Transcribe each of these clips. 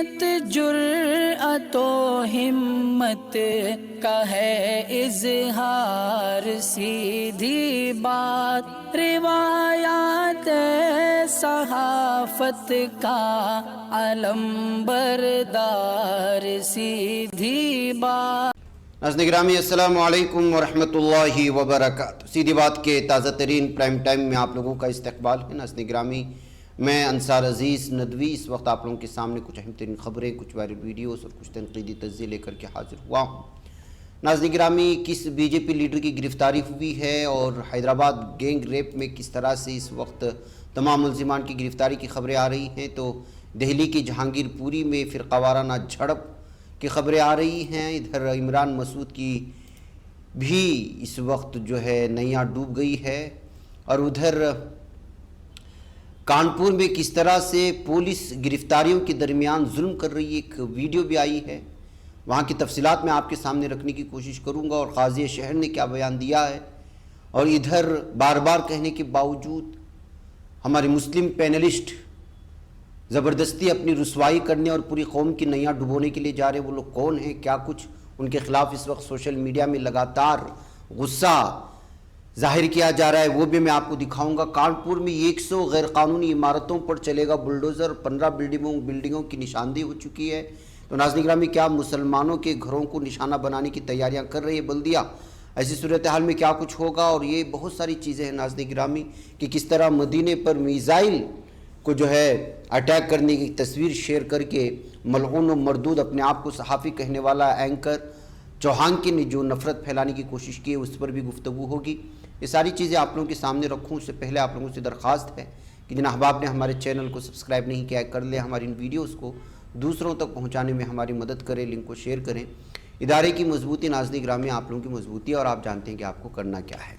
سیرت جرأت و ہمت کا ہے اظہار، سیدھی بات روایات صحافت کا علم بردار، سیدھی بات۔ ناظرین گرامی السلام علیکم ورحمۃ اللہ وبرکاتہ۔ سیدھی بات کے تازہ ترین پرائم ٹائم میں آپ لوگوں کا استقبال ہے۔ ناظرین گرامی، میں انصار عزیز ندوی اس وقت آپ لوگوں کے سامنے کچھ اہم ترین خبریں، کچھ وائرل ویڈیوز اور کچھ تنقیدی تجزیے لے کر کے حاضر ہوا ہوں۔ ناظرین گرامی، کس بی جے پی لیڈر کی گرفتاری ہوئی ہے اور حیدرآباد گینگ ریپ میں کس طرح سے اس وقت تمام ملزمان کی گرفتاری کی خبریں آ رہی ہیں، تو دہلی کی جہانگیر پوری میں فرقہ وارانہ جھڑپ کی خبریں آ رہی ہیں۔ ادھر عمران مسعود کی بھی اس وقت جو ہے نیا ڈوب گئی ہے، اور ادھر کانپور میں کس طرح سے پولیس گرفتاریوں کے درمیان ظلم کر رہی ہے، ایک ویڈیو بھی آئی ہے۔ وہاں کی تفصیلات میں آپ کے سامنے رکھنے کی کوشش کروں گا، اور قاضی شہر نے کیا بیان دیا ہے۔ اور ادھر بار بار کہنے کے باوجود ہمارے مسلم پینلسٹ زبردستی اپنی رسوائی کرنے اور پوری قوم کی نیا ڈبونے کے لیے جا رہے ہیں۔ وہ لوگ کون ہیں، کیا کچھ ان کے خلاف اس وقت سوشل میڈیا میں لگاتار غصہ ظاہر کیا جا رہا ہے، وہ بھی میں آپ کو دکھاؤں گا۔ کانپور میں 100 غیر قانونی عمارتوں پر چلے گا بلڈوزر، 15 بلڈنگوں کی نشاندہی ہو چکی ہے۔ تو ناظرین گرامی، کیا مسلمانوں کے گھروں کو نشانہ بنانے کی تیاریاں کر رہی ہے بلدیہ؟ ایسی صورتحال میں کیا کچھ ہوگا؟ اور یہ بہت ساری چیزیں ہیں ناظرین گرامی، کہ کس طرح مدینے پر میزائل کو جو ہے اٹیک کرنے کی تصویر شیئر کر کے ملعون و مردود اپنے آپ کو صحافی کہنے والا اینکر چوہان کی نے جو نفرت پھیلانے کی کوشش کی ہے، اس پر بھی گفتگو ہوگی۔ یہ ساری چیزیں آپ لوگوں کے سامنے رکھوں اس سے پہلے آپ لوگوں سے درخواست ہے کہ جن احباب نے ہمارے چینل کو سبسکرائب نہیں کیا ہے کر لیں، ہماری ان ویڈیوز کو دوسروں تک پہنچانے میں ہماری مدد کریں، لنک کو شیئر کریں۔ ادارے کی مضبوطی ناظرین گرامی آپ لوگوں کی مضبوطی ہے، اور آپ جانتے ہیں کہ آپ کو کرنا کیا ہے۔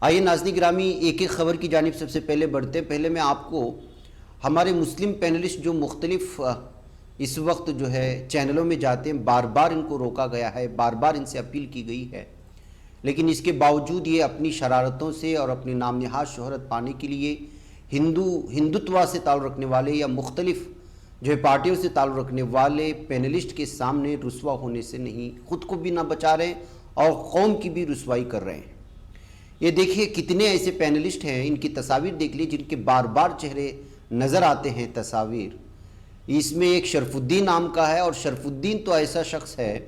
آئیے ناظرین گرامی، ایک ایک خبر کی جانب سب سے پہلے بڑھتے ہیں۔ پہلے میں آپ کو ہمارے مسلم پینلسٹ جو مختلف اس وقت جو ہے چینلوں میں جاتے ہیں، بار بار ان کو روکا گیا ہے، بار بار ان سے اپیل کی گئی ہے، لیکن اس کے باوجود یہ اپنی شرارتوں سے اور اپنی نام نہاد شہرت پانے کے لیے ہندوتوا سے تعلق رکھنے والے یا مختلف جو ہے پارٹیوں سے تعلق رکھنے والے پینلسٹ کے سامنے رسوا ہونے سے نہیں، خود کو بھی نہ بچا رہے ہیں اور قوم کی بھی رسوائی کر رہے ہیں۔ یہ دیکھیے کتنے ایسے پینلسٹ ہیں، ان کی تصاویر دیکھ لیجیے، جن کے بار بار چہرے نظر آتے ہیں تصاویر۔ اس میں ایک شرف الدین نام کا ہے، اور شرف الدین تو ایسا شخص ہے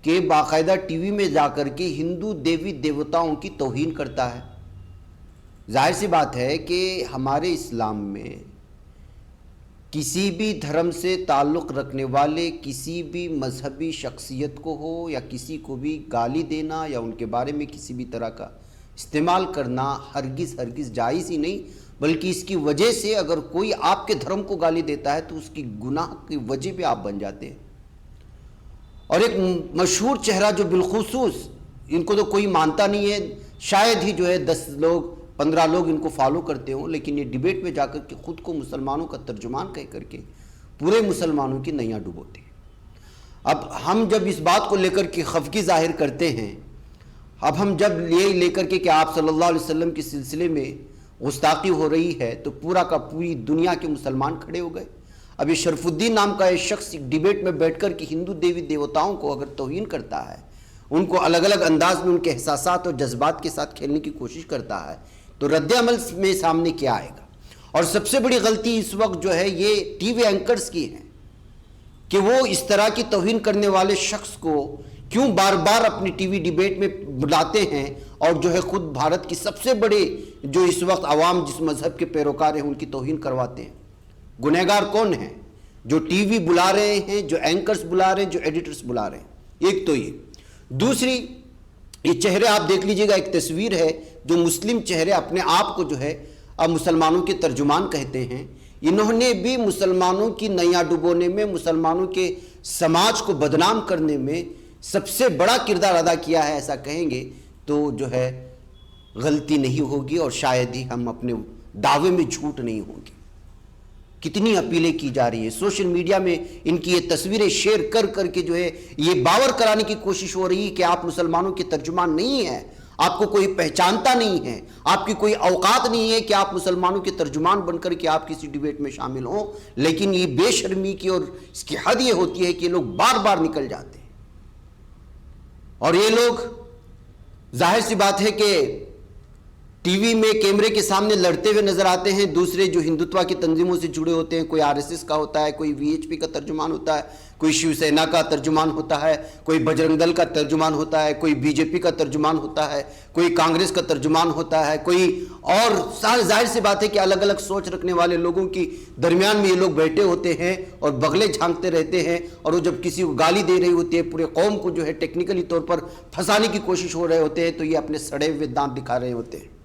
کہ باقاعدہ ٹی وی میں جا کر کے ہندو دیوی دیوتاؤں کی توہین کرتا ہے۔ ظاہر سی بات ہے کہ ہمارے اسلام میں کسی بھی دھرم سے تعلق رکھنے والے کسی بھی مذہبی شخصیت کو ہو یا کسی کو بھی گالی دینا یا ان کے بارے میں کسی بھی طرح کا استعمال کرنا ہرگز جائز ہی نہیں، بلکہ اس کی وجہ سے اگر کوئی آپ کے دھرم کو گالی دیتا ہے تو اس کی گناہ کی وجہ بھی آپ بن جاتے ہیں۔ اور ایک مشہور چہرہ جو بالخصوص ان کو تو کوئی مانتا نہیں ہے، شاید ہی جو ہے 10 لوگ 15 لوگ ان کو فالو کرتے ہوں، لیکن یہ ڈیبیٹ میں جا کر کے خود کو مسلمانوں کا ترجمان کہہ کر کے پورے مسلمانوں کی نیا ڈبوتے ہیں۔ اب ہم جب اس بات کو لے کر کے خفگی ظاہر کرتے ہیں، اب ہم جب یہ لے کر کے کہ آپ صلی اللہ علیہ وسلم کے سلسلے میں گستاخی ہو رہی ہے، تو پورا کا پوری دنیا کے مسلمان کھڑے ہو گئے۔ اب یہ شرف الدین نام کا ایک شخص ایک ڈیبیٹ میں بیٹھ کر کے ہندو دیوی دیوتاؤں کو اگر توہین کرتا ہے، ان کو الگ الگ انداز میں ان کے احساسات اور جذبات کے ساتھ کھیلنے کی کوشش کرتا ہے، تو رد عمل میں سامنے کیا آئے گا؟ اور سب سے بڑی غلطی اس وقت جو ہے یہ ٹی وی اینکرز کی ہے کہ وہ اس طرح کی توہین کرنے والے شخص کو کیوں بار بار اپنی ٹی وی ڈیبیٹ میں بلاتے ہیں، اور جو ہے خود بھارت کی سب سے بڑے جو اس وقت عوام جس مذہب کے پیروکار ہیں ان کی توہین کرواتے ہیں۔ گنہگار کون ہیں؟ جو ٹی وی بلا رہے ہیں، جو اینکرز بلا رہے ہیں، جو ایڈیٹرز بلا رہے ہیں۔ ایک تو یہ، دوسری یہ چہرے آپ دیکھ لیجئے گا، ایک تصویر ہے جو مسلم چہرے اپنے آپ کو جو ہے اب مسلمانوں کے ترجمان کہتے ہیں، انہوں نے بھی مسلمانوں کی نیا ڈبونے میں، مسلمانوں کے سماج کو بدنام کرنے میں سب سے بڑا کردار ادا کیا ہے۔ ایسا کہیں گے تو جو ہے غلطی نہیں ہوگی، اور شاید ہی ہم اپنے دعوے میں جھوٹ نہیں ہوں گے۔ کتنی اپیلیں کی جا رہی ہیں سوشل میڈیا میں، ان کی یہ تصویریں شیئر کر کر کے جو ہے یہ باور کرانے کی کوشش ہو رہی ہے کہ آپ مسلمانوں کے ترجمان نہیں ہیں، آپ کو کوئی پہچانتا نہیں ہے، آپ کی کوئی اوقات نہیں ہے کہ آپ مسلمانوں کے ترجمان بن کر کے آپ کسی ڈیبیٹ میں شامل ہوں، لیکن یہ بے شرمی کی اور اس کی حد یہ ہوتی ہے کہ یہ لوگ بار بار نکل جاتے ہیں، اور یہ لوگ ظاہر سی بات ہے کہ ٹی وی میں کیمرے کے سامنے لڑتے ہوئے نظر آتے ہیں، دوسرے جو ہندوتوا کی تنظیموں سے جڑے ہوتے ہیں، کوئی RSS کا ہوتا ہے، کوئی VHP کا ترجمان ہوتا ہے، کوئی شیو سینا کا ترجمان ہوتا ہے، کوئی بجرنگ دل کا ترجمان ہوتا ہے، کوئی BJP کا ترجمان ہوتا ہے، کوئی کانگریس کا ترجمان ہوتا ہے، کوئی اور ظاہر سی بات ہے کہ الگ الگ سوچ رکھنے والے لوگوں کی درمیان میں یہ لوگ بیٹھے ہوتے ہیں اور بغلے جھانکتے رہتے ہیں، اور وہ جب کسی کو گالی دے رہی ہوتی ہے، پورے قوم کو جو ہے ٹیکنیکلی طور پر پھنسانے کی کوشش ہو رہے ہوتے ہیں، تو یہ اپنے سڑے ہوئے دانت دکھا رہے ہوتے ہیں۔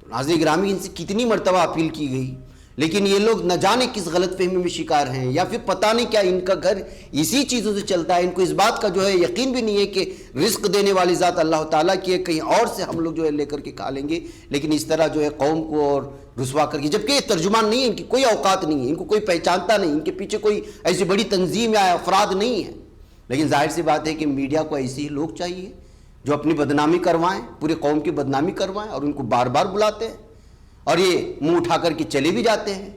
ناظرین گرامی، ان سے کتنی مرتبہ اپیل کی گئی، لیکن یہ لوگ نہ جانے کس غلط فہمی میں شکار ہیں، یا پھر پتہ نہیں کیا ان کا گھر اسی چیزوں سے چلتا ہے، ان کو اس بات کا جو ہے یقین بھی نہیں ہے کہ رزق دینے والی ذات اللہ تعالیٰ کی ہے، کہیں اور سے ہم لوگ جو ہے لے کر کے کھا لیں گے، لیکن اس طرح جو ہے قوم کو اور رسوا کر کے، جبکہ یہ ترجمان نہیں ہے، ان کی کوئی اوقات نہیں ہے، ان کو کوئی پہچانتا نہیں، ان کے پیچھے کوئی ایسی بڑی تنظیم یا افراد نہیں ہے، لیکن ظاہر سی بات ہے کہ میڈیا کو ایسے ہی لوگ چاہیے جو اپنی بدنامی کروائیں، پوری قوم کی بدنامی کروائیں، اور ان کو بار بار بلاتے ہیں اور یہ منہ اٹھا کر کے چلے بھی جاتے ہیں۔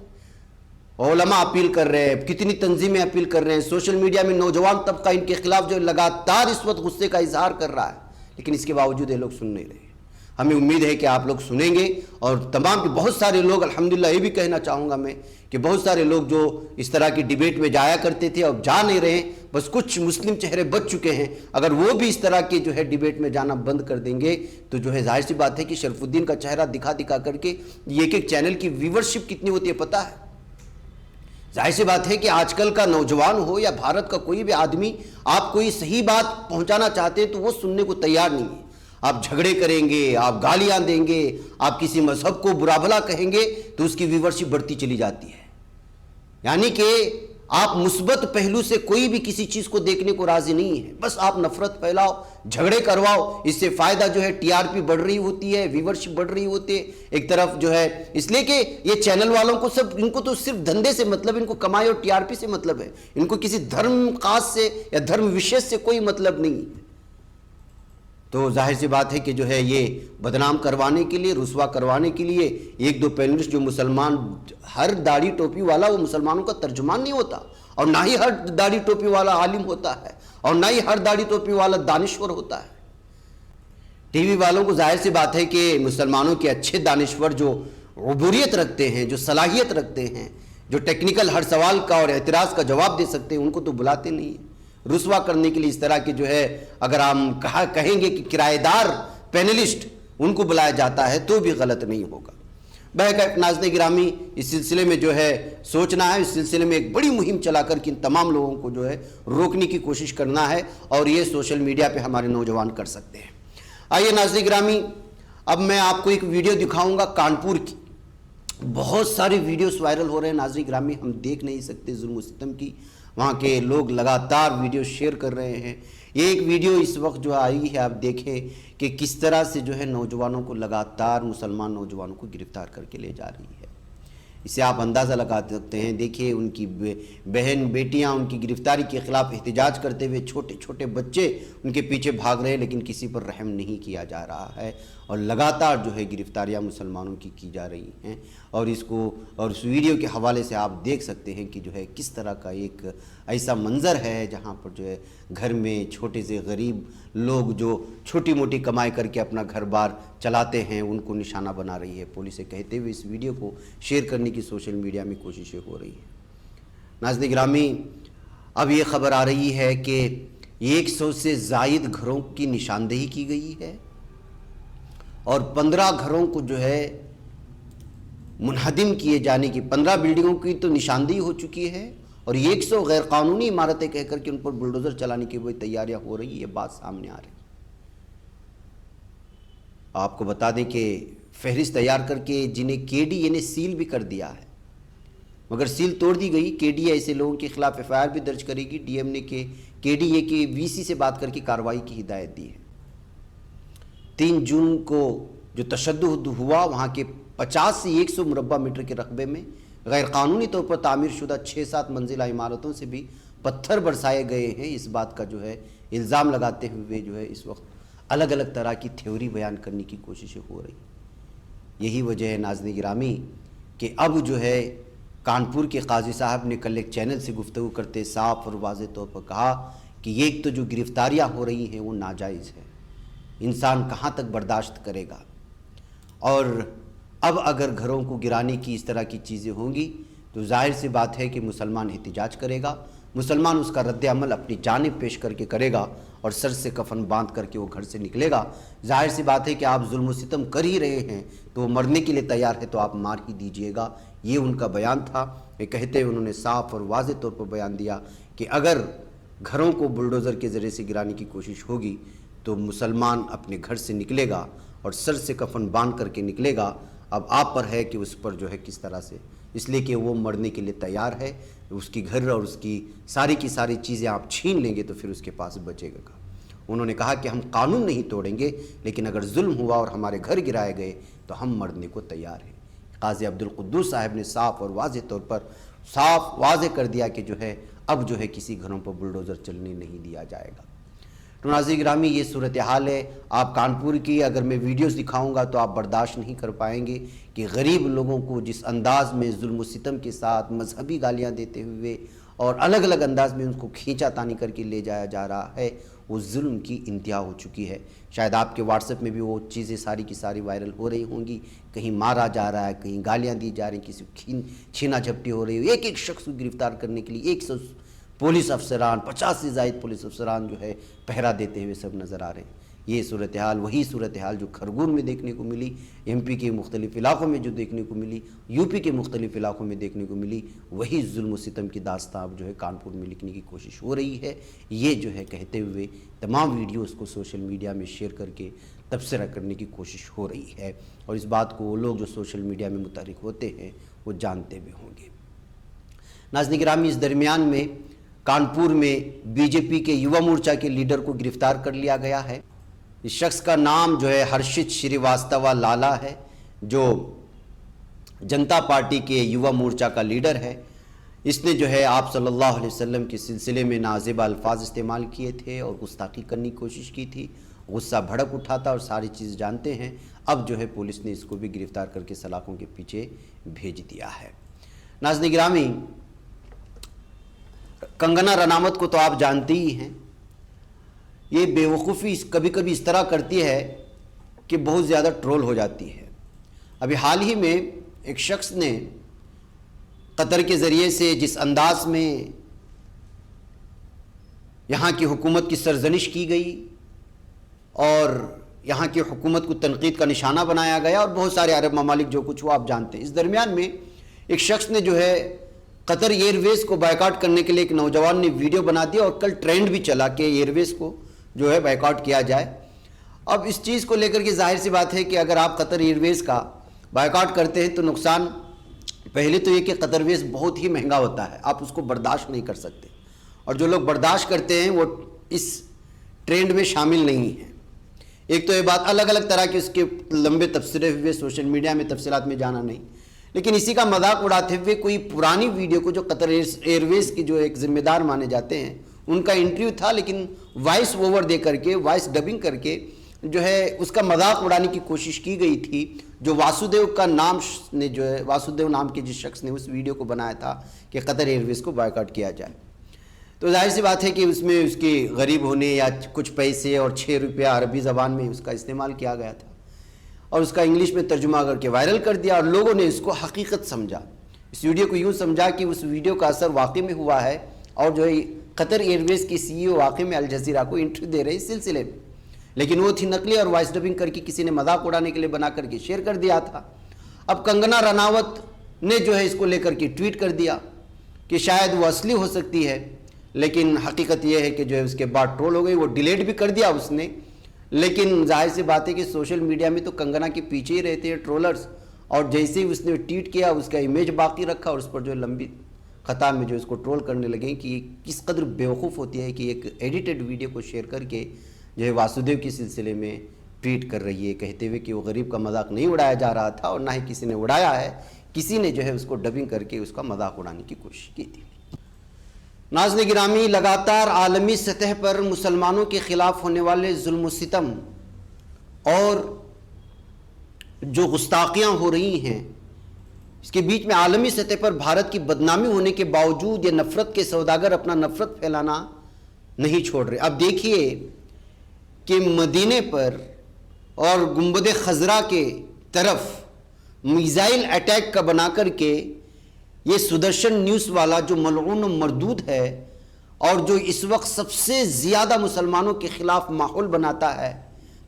علماء اپیل کر رہے ہیں، کتنی تنظیمیں اپیل کر رہے ہیں، سوشل میڈیا میں نوجوان طبقہ ان کے خلاف جو لگاتار اس وقت غصے کا اظہار کر رہا ہے، لیکن اس کے باوجود یہ لوگ سن نہیں رہے۔ ہمیں امید ہے کہ آپ لوگ سنیں گے، اور تمام کے بہت سارے لوگ، الحمدللہ یہ بھی کہنا چاہوں گا میں کہ بہت سارے لوگ جو اس طرح کی ڈیبیٹ میں جایا کرتے تھے اب جا نہیں رہے، بس کچھ مسلم چہرے بچ چکے ہیں، اگر وہ بھی اس طرح کے جو ہے ڈیبیٹ میں جانا بند کر دیں گے تو جو ہے ظاہر سی بات ہے کہ شرف الدین کا چہرہ دکھا دکھا کر کے یہ ایک چینل کی ویورشپ کتنی ہوتی ہے پتہ ہے۔ ظاہر سی بات ہے کہ آج کل کا نوجوان ہو یا بھارت کا کوئی بھی آدمی، آپ کوئی صحیح بات پہنچانا چاہتے ہیں تو وہ سننے کو تیار نہیں ہے، آپ جھگڑے کریں گے، آپ گالیاں دیں گے، آپ کسی مذہب کو برا بھلا کہیں گے تو اس کی ویورشپ بڑھتی چلی جاتی ہے، یعنی کہ آپ مثبت پہلو سے کوئی بھی کسی چیز کو دیکھنے کو راضی نہیں ہے، بس آپ نفرت پھیلاؤ، جھگڑے کرواؤ، اس سے فائدہ جو ہے TRP بڑھ رہی ہوتی ہے، ویورشپ بڑھ رہی ہوتی ہے ایک طرف جو ہے، اس لیے کہ یہ چینل والوں کو ان کو تو صرف دھندے سے مطلب، ان کو کمائی اور TRP سے مطلب ہے، ان کو کسی دھرم خاص سے یا دھرم وشیش سے کوئی مطلب نہیں ہے۔ تو ظاہر سی بات ہے کہ جو ہے یہ بدنام کروانے کے لیے، رسوا کروانے کے لیے ایک دو پینلسٹ جو مسلمان، ہر داڑھی ٹوپی والا وہ مسلمانوں کا ترجمان نہیں ہوتا، اور نہ ہی ہر داڑھی ٹوپی والا عالم ہوتا ہے، اور نہ ہی ہر داڑھی ٹوپی والا دانشور ہوتا ہے۔ ٹی وی والوں کو ظاہر سی بات ہے کہ مسلمانوں کے اچھے دانشور جو عبوریت رکھتے ہیں، جو صلاحیت رکھتے ہیں، جو ٹیکنیکل ہر سوال کا اور اعتراض کا جواب دے سکتے ہیں، ان کو تو بلاتے نہیں ہیں۔ رسوا کرنے کے لیے اس طرح کے جو ہے، اگر ہم کہیں گے کہ کرایہ دار پینلسٹ ان کو بلایا جاتا ہے تو بھی غلط نہیں ہوگا۔ بہرکیف ناظرین گرامی، اس سلسلے میں جو ہے سوچنا ہے، اس سلسلے میں ایک بڑی مہم چلا کر کے ان تمام لوگوں کو جو ہے روکنے کی کوشش کرنا ہے، اور یہ سوشل میڈیا پہ ہمارے نوجوان کر سکتے ہیں۔ آئیے ناظرین گرامی، اب میں آپ کو ایک ویڈیو دکھاؤں گا کانپور کی۔ بہت سارے ویڈیوز وائرل ہو رہے ہیں ناظرین گرامی، ہم دیکھ نہیں سکتے ظلم و ستم کی، وہاں کے لوگ لگاتار ویڈیو شیئر کر رہے ہیں۔ یہ ایک ویڈیو اس وقت جو آئی ہے، آپ دیکھیں کہ کس طرح سے جو ہے نوجوانوں کو لگاتار، مسلمان نوجوانوں کو گرفتار کر کے لے جا رہی ہے۔ اسے آپ اندازہ لگا سکتے ہیں، دیکھیں ان کی بہن بیٹیاں ان کی گرفتاری کے خلاف احتجاج کرتے ہوئے، چھوٹے چھوٹے بچے ان کے پیچھے بھاگ رہے ہیں، لیکن کسی پر رحم نہیں کیا جا رہا ہے، اور لگاتار جو ہے گرفتاریاں مسلمانوں کی جا رہی ہیں، اور اس ویڈیو کے حوالے سے آپ دیکھ سکتے ہیں کہ جو ہے کس طرح کا ایک ایسا منظر ہے جہاں پر جو ہے گھر میں چھوٹے سے غریب لوگ جو چھوٹی موٹی کمائی کر کے اپنا گھر بار چلاتے ہیں، ان کو نشانہ بنا رہی ہے پولیس، کہتے ہوئے اس ویڈیو کو شیئر کرنے کی سوشل میڈیا میں کوششیں ہو رہی ہیں۔ ناظرین گرامی، اب یہ خبر آ رہی ہے کہ 100 سے زائد گھروں کی نشاندہی کی گئی ہے، اور 15 گھروں کو جو ہے منہدم کیے جانے کی، 15 بلڈنگوں کی تو نشاندہی ہو چکی ہے، اور 100 غیر قانونی عمارتیں کہہ کر کے ان پر بلڈوزر چلانے کی وہ تیاریاں ہو رہی، یہ بات سامنے آ رہی۔ آپ کو بتا دیں کہ فہرست تیار کر کے جنہیں KD نے سیل بھی کر دیا ہے، مگر سیل توڑ دی گئی، KD ایسے لوگوں کے خلاف FIR بھی درج کرے گی، DM نے کہ KD کے VC سے بات کر کے کارروائی کی ہدایت دی ہے۔ 3 جون کو جو تشدد ہوا، وہاں کے 50 سے 100 مربع میٹر کے رقبے میں غیر قانونی طور پر تعمیر شدہ 6-7 منزلہ عمارتوں سے بھی پتھر برسائے گئے ہیں، اس بات کا جو ہے الزام لگاتے ہوئے جو ہے اس وقت الگ الگ طرح کی تھیوری بیان کرنے کی کوششیں ہو رہی. یہی وجہ ہے ناظرین گرامی کہ اب جو ہے کانپور کے قاضی صاحب نے کل ایک چینل سے گفتگو کرتے صاف اور واضح طور پر کہا کہ یہ ایک تو جو گرفتاریاں ہو رہی ہیں وہ ناجائز ہے، انسان کہاں تک برداشت کرے گا، اور اب اگر گھروں کو گرانے کی اس طرح کی چیزیں ہوں گی تو ظاہر سی بات ہے کہ مسلمان احتجاج کرے گا، مسلمان اس کا رد عمل اپنی جانب پیش کر کے کرے گا اور سر سے کفن باندھ کر کے وہ گھر سے نکلے گا. ظاہر سی بات ہے کہ آپ ظلم و ستم کر ہی رہے ہیں تو وہ مرنے کے لیے تیار ہے تو آپ مار ہی دیجئے گا. یہ ان کا بیان تھا. یہ کہتے ہوئے انہوں نے صاف اور واضح طور پر بیان دیا کہ اگر گھروں کو بلڈوزر کے ذریعے سے گرانے کی کوشش ہوگی تو مسلمان اپنے گھر سے نکلے گا اور سر سے کفن باندھ کر کے نکلے گا. اب آپ پر ہے کہ اس پر جو ہے کس طرح سے، اس لیے کہ وہ مرنے کے لیے تیار ہے. اس کی گھر اور اس کی ساری چیزیں آپ چھین لیں گے تو پھر اس کے پاس بچے گا. انہوں نے کہا کہ ہم قانون نہیں توڑیں گے، لیکن اگر ظلم ہوا اور ہمارے گھر گرائے گئے تو ہم مرنے کو تیار ہیں. قاضی عبدالقدوس صاحب نے صاف اور واضح طور پر صاف واضح کر دیا کہ جو ہے اب جو ہے کسی گھروں پر بلڈوزر چلنے نہیں دیا جائے گا. تو ناظرین گرامی یہ صورتحال ہے. آپ کانپور کی اگر میں ویڈیوز دکھاؤں گا تو آپ برداشت نہیں کر پائیں گے کہ غریب لوگوں کو جس انداز میں ظلم و ستم کے ساتھ مذہبی گالیاں دیتے ہوئے اور الگ الگ انداز میں ان کو کھینچا تانی کر کے لے جایا جا رہا ہے، وہ ظلم کی انتہا ہو چکی ہے. شاید آپ کے واٹس ایپ میں بھی وہ چیزیں ساری کی ساری وائرل ہو رہی ہوں گی. کہیں مارا جا رہا ہے، کہیں گالیاں دی جا رہی ہیں، کسی کو چھینا جھپٹی ہو رہی ہے. ایک ایک شخص کو گرفتار کرنے کے لیے 100 پولیس افسران، 50 سے زائد پولیس افسران جو ہے پہرا دیتے ہوئے سب نظر آ رہے ہیں. یہ صورتحال وہی صورتحال جو کھرگون میں دیکھنے کو ملی، ایم پی کے مختلف علاقوں میں جو دیکھنے کو ملی، یو پی کے مختلف علاقوں میں دیکھنے کو ملی، وہی ظلم و ستم کی داستان اب جو ہے کانپور میں لکھنے کی کوشش ہو رہی ہے. یہ جو ہے کہتے ہوئے تمام ویڈیوز کو سوشل میڈیا میں شیئر کر کے تبصرہ کرنے کی کوشش ہو رہی ہے، اور اس بات کو وہ لوگ جو سوشل میڈیا میں متحرک ہوتے ہیں وہ جانتے بھی ہوں گے. ناظرین گرامی، اس درمیان میں کانپور میں بی جے پی کے یووا مورچہ کے لیڈر کو گرفتار کر لیا گیا ہے. اس شخص کا نام جو ہے ہرشت شریواستوا لالا ہے، جو جنتا پارٹی کے یووا مورچہ کا لیڈر ہے. اس نے جو ہے آپ صلی اللہ علیہ وسلم کے سلسلے میں نازیبا الفاظ استعمال کیے تھے اور گستاخی کرنے کی کوشش کی تھی. غصہ بھڑک اٹھا تھا اور ساری چیز جانتے ہیں. اب جو ہے پولیس نے اس کو بھی گرفتار کر کے سلاخوں کے پیچھے بھیج دیا ہے. ناظرین گرامی، کنگنا رناوت کو تو آپ جانتے ہی ہیں. یہ بے وقوفی کبھی کبھی اس طرح کرتی ہے کہ بہت زیادہ ٹرول ہو جاتی ہے. ابھی حال ہی میں ایک شخص نے قطر کے ذریعے سے جس انداز میں یہاں کی حکومت کی سرزنش کی گئی اور یہاں کی حکومت کو تنقید کا نشانہ بنایا گیا، اور بہت سارے عرب ممالک جو کچھ ہوا آپ جانتے ہیں. اس درمیان میں ایک شخص نے جو ہے قطر ایئر ویز کو بائیکاٹ کرنے کے لیے ایک نوجوان نے ویڈیو بنا دیا، اور کل ٹرینڈ بھی چلا کہ ایئر ویز کو جو ہے بائیکاٹ کیا جائے. اب اس چیز کو لے کر کے ظاہر سی بات ہے کہ اگر آپ قطر ایئر ویز کا بائیکاٹ کرتے ہیں تو نقصان پہلے تو یہ کہ قطر ویز بہت ہی مہنگا ہوتا ہے، آپ اس کو برداشت نہیں کر سکتے، اور جو لوگ برداشت کرتے ہیں وہ اس ٹرینڈ میں شامل نہیں ہیں. ایک تو یہ بات، الگ الگ طرح کے اس کے لمبے تبصرے ہوئے سوشل میڈیا میں تفصیلات میں جانا نہیں، لیکن اسی کا مذاق اڑاتے ہوئے کوئی پرانی ویڈیو کو جو قطر ایئر ویز کی جو ایک ذمہ دار مانے جاتے ہیں ان کا انٹرویو تھا، لیکن وائس اوور دے کر کے، وائس ڈبنگ کر کے جو ہے اس کا مذاق اڑانے کی کوشش کی گئی تھی. جو واسودیو کا نام نے جو ہے واسودیو نام کے جس شخص نے اس ویڈیو کو بنایا تھا کہ قطر ایئر ویز کو بائیکاٹ کیا جائے، تو ظاہر سی بات ہے کہ اس میں اس کے غریب ہونے یا کچھ پیسے اور 6 روپیہ عربی زبان میں اس کا استعمال کیا گیا تھا، اور اس کا انگلش میں ترجمہ کر کے وائرل کر دیا، اور لوگوں نے اس کو حقیقت سمجھا. اس ویڈیو کو یوں سمجھا کہ اس ویڈیو کا اثر واقعی میں ہوا ہے، اور جو ہے قطر ایئر ویز کی سی ای او واقعی میں الجزیرہ کو انٹرویو دے رہے اس سلسلے میں، لیکن وہ تھی نقلی اور وائس ڈبنگ کر کے کسی نے مذاق اڑانے کے لیے بنا کر کے شیئر کر دیا تھا. اب کنگنا رناوت نے جو ہے اس کو لے کر کے ٹویٹ کر دیا کہ شاید وہ اصلی ہو سکتی ہے، لیکن حقیقت یہ ہے کہ جو ہے اس کے بعد ٹرول ہو گئی. وہ ڈیلیٹ بھی کر دیا اس نے، لیکن ظاہر سی بات ہے کہ سوشل میڈیا میں تو کنگنا کے پیچھے ہی رہتے ہیں ٹرولرز، اور جیسے ہی اس نے ٹویٹ کیا اس کا امیج باقی رکھا، اور اس پر جو لمبی خطا میں جو اس کو ٹرول کرنے لگے کہ یہ کس قدر بیوقوف ہوتی ہے کہ ایک ایڈیٹڈ ویڈیو کو شیئر کر کے جو ہے واسودیو کے سلسلے میں ٹویٹ کر رہی ہے، کہتے ہوئے کہ وہ غریب کا مذاق نہیں اڑایا جا رہا تھا، اور نہ ہی کسی نے اڑایا ہے، کسی نے جو ہے اس کو ڈبنگ کر کے اس کا مذاق اڑانے کی کوشش کی تھی. ناظرین گرامی، لگاتار عالمی سطح پر مسلمانوں کے خلاف ہونے والے ظلم و ستم اور جو گستاخیاں ہو رہی ہیں، اس کے بیچ میں عالمی سطح پر بھارت کی بدنامی ہونے کے باوجود یہ نفرت کے سوداگر اپنا نفرت پھیلانا نہیں چھوڑ رہے۔ اب دیکھیے کہ مدینے پر اور گنبد خضرا کے طرف میزائل اٹیک کا بنا کر کے یہ سدرشن نیوز والا جو ملعون و مردود ہے اور جو اس وقت سب سے زیادہ مسلمانوں کے خلاف ماحول بناتا ہے،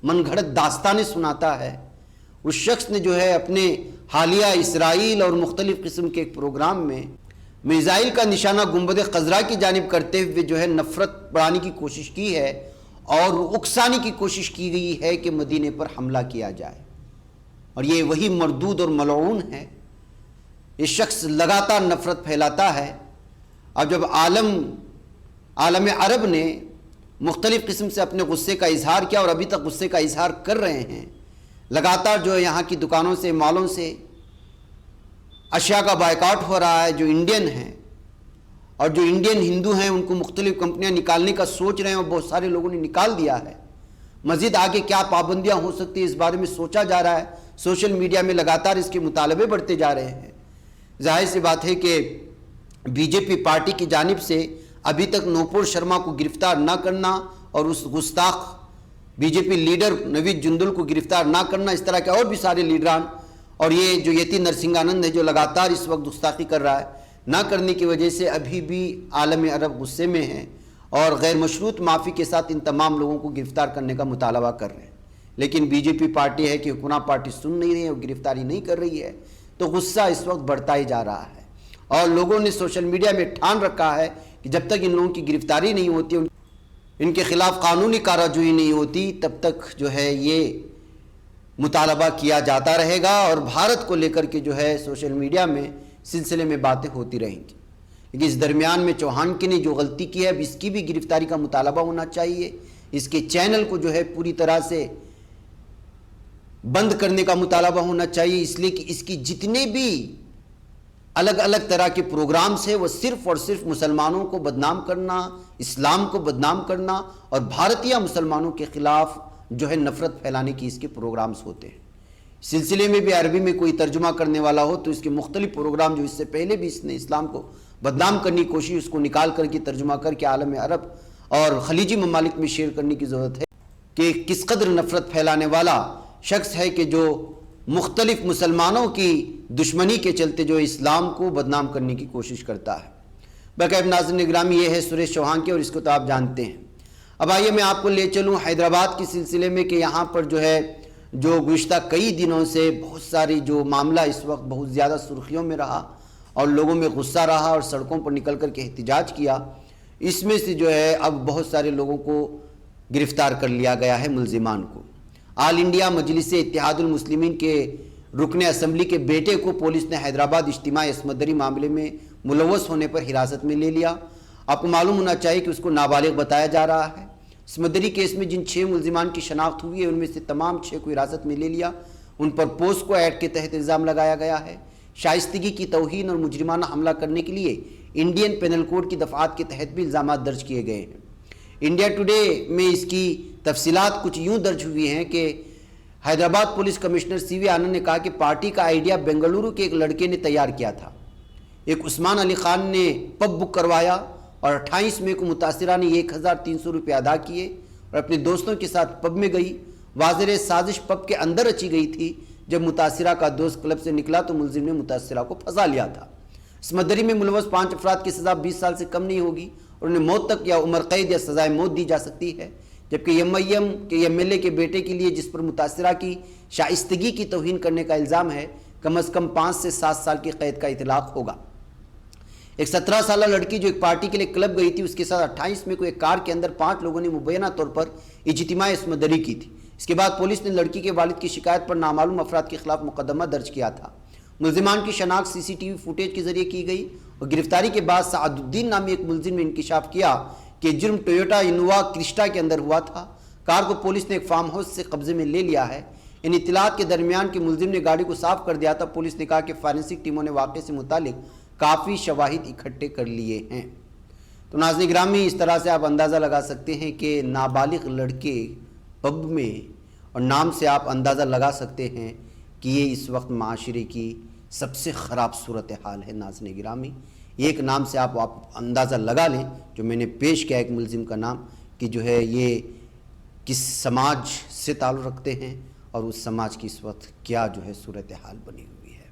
من گھڑت داستانیں سناتا ہے، اس شخص نے جو ہے اپنے حالیہ اسرائیل اور مختلف قسم کے ایک پروگرام میں میزائل کا نشانہ گنبد خضرا کی جانب کرتے ہوئے جو ہے نفرت بڑھانے کی کوشش کی ہے اور اکسانے کی کوشش کی گئی ہے کہ مدینے پر حملہ کیا جائے۔ اور یہ وہی مردود اور ملعون ہے، یہ شخص لگاتار نفرت پھیلاتا ہے۔ اب جب عالم عرب نے مختلف قسم سے اپنے غصے کا اظہار کیا اور ابھی تک غصے کا اظہار کر رہے ہیں، لگاتار جو ہے یہاں کی دکانوں سے، مالوں سے اشیاء کا بائیکاٹ ہو رہا ہے، جو انڈین ہیں اور جو انڈین ہندو ہیں ان کو مختلف کمپنیاں نکالنے کا سوچ رہے ہیں اور بہت سارے لوگوں نے نکال دیا ہے۔ مزید آگے کیا پابندیاں ہو سکتی ہیں اس بارے میں سوچا جا رہا ہے، سوشل میڈیا میں لگاتار اس کے مطالبے بڑھتے جا رہے ہیں۔ ظاہر سی بات ہے کہ بی جے پی پارٹی کی جانب سے ابھی تک نوپور شرما کو گرفتار نہ کرنا اور اس گستاخ بی جے پی لیڈر نوید جندل کو گرفتار نہ کرنا، اس طرح کے اور بھی سارے لیڈران، اور یہ جو یتی نرسنگانند ہے جو لگاتار اس وقت گستاخی کر رہا ہے، نہ کرنے کی وجہ سے ابھی بھی عالم عرب غصے میں ہیں اور غیر مشروط معافی کے ساتھ ان تمام لوگوں کو گرفتار کرنے کا مطالبہ کر رہے ہیں۔ لیکن بی جے پی پارٹی ہے کہ حکمراں پارٹی سن نہیں رہی ہے اور گرفتاری نہیں کر رہی ہے، تو غصہ اس وقت بڑھتا ہی جا رہا ہے اور لوگوں نے سوشل میڈیا میں ٹھان رکھا ہے کہ جب تک ان لوگوں کی گرفتاری نہیں ہوتی، ان کے خلاف قانونی کارروائی نہیں ہوتی، تب تک جو ہے یہ مطالبہ کیا جاتا رہے گا اور بھارت کو لے کر کے جو ہے سوشل میڈیا میں سلسلے میں باتیں ہوتی رہیں گی۔ لیکن اس درمیان میں چوہان کی نے جو غلطی کی ہے، اب اس کی بھی گرفتاری کا مطالبہ ہونا چاہیے، اس کے چینل کو جو ہے پوری طرح سے بند کرنے کا مطالبہ ہونا چاہیے، اس لیے کہ اس کی جتنے بھی الگ الگ طرح کے پروگرامز ہیں وہ صرف اور صرف مسلمانوں کو بدنام کرنا، اسلام کو بدنام کرنا اور بھارتیہ مسلمانوں کے خلاف جو ہے نفرت پھیلانے کی اس کے پروگرامز ہوتے ہیں۔ سلسلے میں بھی عربی میں کوئی ترجمہ کرنے والا ہو تو اس کے مختلف پروگرام جو اس سے پہلے بھی اس نے اسلام کو بدنام کرنے کی کوشش، اس کو نکال کر کے ترجمہ کر کے عالم عرب اور خلیجی ممالک میں شیئر کرنے کی ضرورت ہے کہ کس قدر نفرت پھیلانے والا شخص ہے کہ جو مختلف مسلمانوں کی دشمنی کے چلتے جو اسلام کو بدنام کرنے کی کوشش کرتا ہے۔ باقاعدہ ناظرین گرامی، یہ ہے سریش چوہان کی اور اس کو تو آپ جانتے ہیں۔ اب آئیے میں آپ کو لے چلوں حیدرآباد کے سلسلے میں کہ یہاں پر جو ہے جو گزشتہ کئی دنوں سے بہت ساری جو معاملہ اس وقت بہت زیادہ سرخیوں میں رہا اور لوگوں میں غصہ رہا اور سڑکوں پر نکل کر کے احتجاج کیا، اس میں سے جو ہے اب بہت سارے لوگوں کو گرفتار کر لیا گیا ہے، ملزمان کو۔ آل انڈیا مجلس اتحاد المسلمین کے رکن اسمبلی کے بیٹے کو پولیس نے حیدرآباد اجتماع عصمت دری معاملے میں ملوث ہونے پر حراست میں لے لیا۔ آپ کو معلوم ہونا چاہیے کہ اس کو نابالغ بتایا جا رہا ہے۔ عصمت دری کیس میں جن 6 ملزمان کی شناخت ہوئی ہے ان میں سے تمام 6 کو حراست میں لے لیا۔ ان پر پوسکو ایکٹ کے تحت الزام لگایا گیا ہے، شائستگی کی توہین اور مجرمانہ حملہ کرنے کے لیے انڈین پینل کوڈ کی دفعات کے تحت بھی الزامات درج کیے گئے ہیں۔ انڈیا ٹوڈے میں اس کی تفصیلات کچھ یوں درج ہوئی ہیں کہ حیدرآباد پولیس کمشنر سی وی آنند نے کہا کہ پارٹی کا آئیڈیا بنگلورو کے ایک لڑکے نے تیار کیا تھا۔ ایک عثمان علی خان نے پب بک کروایا اور 28 مئی کو متاثرہ نے 1300 روپے ادا کیے اور اپنے دوستوں کے ساتھ پب میں گئی۔ واضح سازش پب کے اندر رچی گئی تھی۔ جب متاثرہ کا دوست کلب سے نکلا تو ملزم نے متاثرہ کو پھنسا لیا تھا۔ عصمت دری میں ملوث 5 افراد کی سزا 20 سال سے کم نہیں ہوگی اور انہیں موت تک یا عمر قید یا سزائے موت دی جا سکتی ہے، جبکہ ایم کے ایم ایل اے کے بیٹے کے لیے جس پر متاثرہ کی شائستگی کی توہین کرنے کا الزام ہے، کم از کم 5 سے 7 سال کی قید کا اطلاق ہوگا۔ ایک 17 سالہ لڑکی جو ایک پارٹی کے لیے کلب گئی تھی، اس کے ساتھ 28 مئی کو ایک کار کے اندر 5 لوگوں نے مبینہ طور پر اجتماع عصمت دری کی تھی۔ اس کے بعد پولیس نے لڑکی کے والد کی شکایت پر نامعلوم افراد کے خلاف مقدمہ درج کیا تھا۔ ملزمان کی شناخت سی سی ٹی وی فوٹیج کے ذریعے کی گئی اور گرفتاری کے بعد سعد الدین نامی ایک ملزم نے انکشاف کیا کہ جرم ٹویوٹا انووا کرسٹا کے اندر ہوا تھا۔ کار کو پولیس نے ایک فارم ہاؤس سے قبضے میں لے لیا ہے۔ ان اطلاعات کے درمیان کہ ملزم نے گاڑی کو صاف کر دیا تھا، پولیس نے کہا کہ فارنسک ٹیموں نے واقعے سے متعلق کافی شواہد اکٹھے کر لیے ہیں۔ تو ناظرین گرامی، اس طرح سے آپ اندازہ لگا سکتے ہیں کہ نابالغ لڑکے پب میں اور نام سے آپ اندازہ لگا سکتے ہیں کہ یہ اس وقت معاشرے کی سب سے خراب صورتحال ہے ناظرین گرامی۔ ایک نام سے آپ اندازہ لگا لیں، جو میں نے پیش کیا ایک ملزم کا نام، کہ جو ہے یہ کس سماج سے تعلق رکھتے ہیں اور اس سماج کی اس وقت کیا جو ہے صورتحال بنی ہوئی ہے۔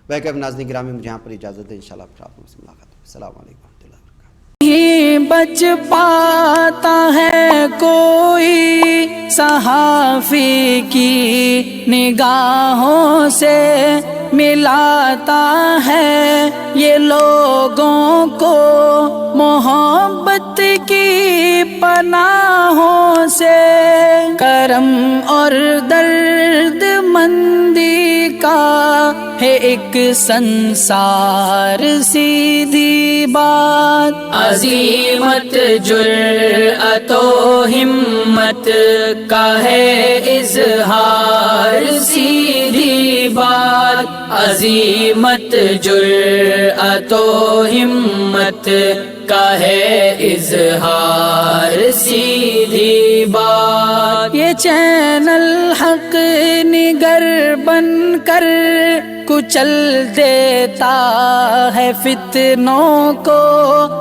بہرکیف ناظرین گرامی، مجھے یہاں پر اجازت دیں، انشاءاللہ پھر آپ سے ملاقات ہوگی۔ السلام علیکم ورحمۃ اللہ وبرکاتہ۔ نہیں بچ پاتا ہے کوئی صحافی کی نگاہوں سے، ملاتا ہے یہ لوگوں کو محبت کی پناہوں سے، کرم اور درد مندی کا ہے ایک سنسار، سیدھی بات عزیمت جرأت و ہمت کا ہے اظہار، سیدھی بات عزیمت جرأت و ہمت کا ہے اظہار، سیدھی بات۔ یہ چینل حق نگر بن کر کچل دیتا ہے فتنوں کو،